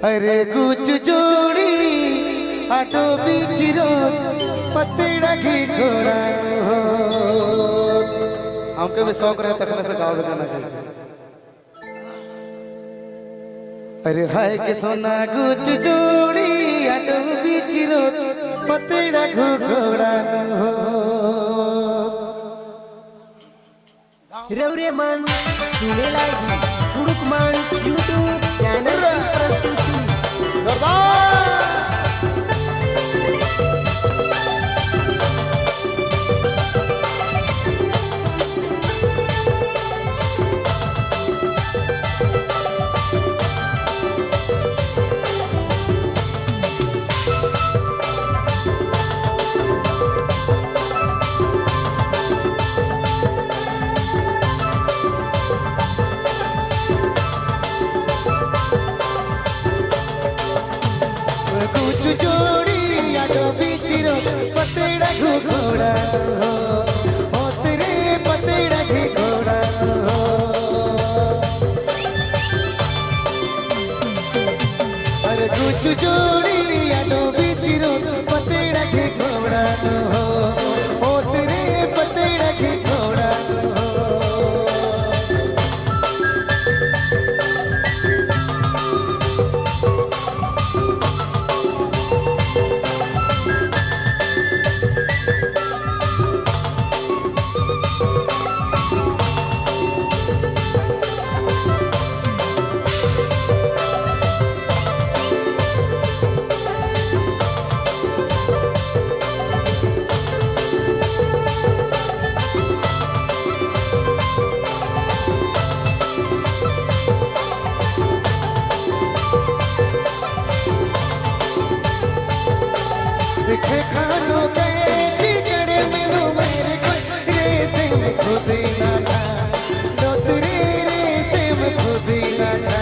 अरे कुछ जोड़ी आटो बीचिरो पतेड़ा की घोड़ा हो। हमके भी शौक रहे तकने से गाँव गाना गाई। अरे हाय के सोना कुछ जोड़ी आटो बीचिरो पतेड़ा घोड़ा हो। रौरे मन सुने लागी पुरुष मन यूट्यूब चैनल की प्रस्तुति कुछ जोड़ी आटो बीचिरो पतेड़ा घोड़ा हो। ओ तेरे पतेड़ा की घोड़ा हो। अरे कुछ जोड़ी आटो बीचिरो पतेड़ा की घोड़ा हो। ओ तेरे पतेड़ा की घोड़ा हो। दिखे खानों के कीचड़े में वो मेरे कोई रेसे में खुदी ना था। लो तेरे रेसे में खुदी ना था।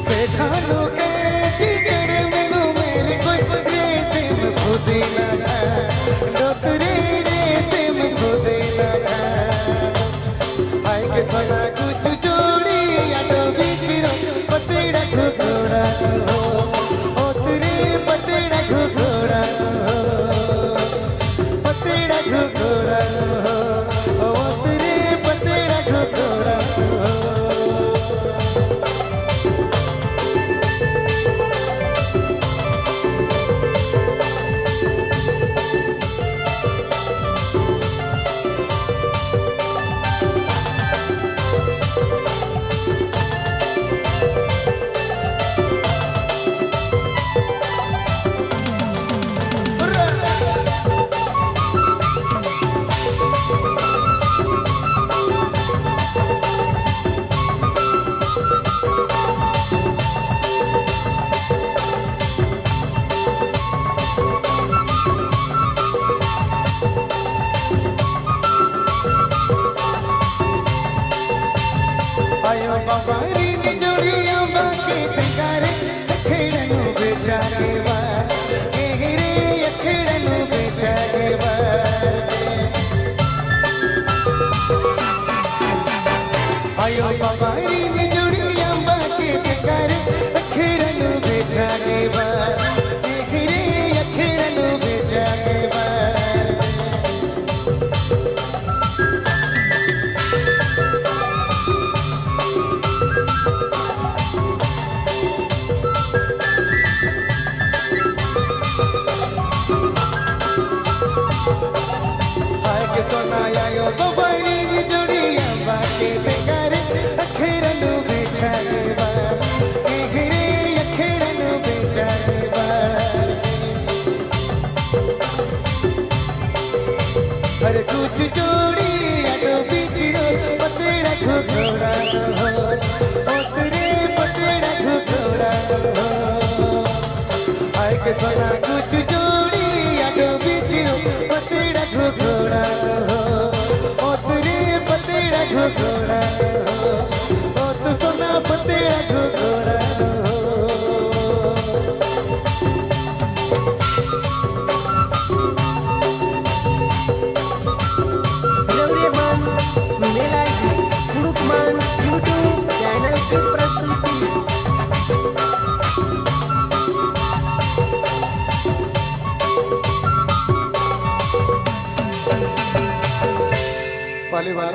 दिखे खानों के कीचड़े में वो मेरे कोई रेसे में खुदी ना था। लो तेरे रेसे में खुदी ना था। आए के सोना कुछ जोड़ी या तो बीचिरो पतेड़ा घोड़ा हो। ओ तेरे पतेड़ा घोड़ा हो। पतेड़ा घोड़ा हो। ओ तेरे पतेड़ा घोड़ा हो। आयो बाबारी नी जोड़िया बाके तंगारे अखेड़नु बेचा के बार रे अखेड़नु बेचा के बार। आयो बाबारी नी जोड़िया बाके तंगारे अखेड़नु बेचा के बार रे अखेड़नु बेचा के बार। सोना आयो बाबारी नी जोड़िया बाके तंगारे अखेड़नु बेचा के बार रे अखेड़नु बेचा के बार। अरे कुछ जोड़ी आटो बीचिरो पतेड़ा घोड़ा हो। ओ तेरे पतेड़ा घोड़ा हो। आए के सोना कुछ जोड़ी आटो बीचिरो पतेड़ा घोड़ा हो। ओ तेरे पतेड़ा घोड़ा पहिली बार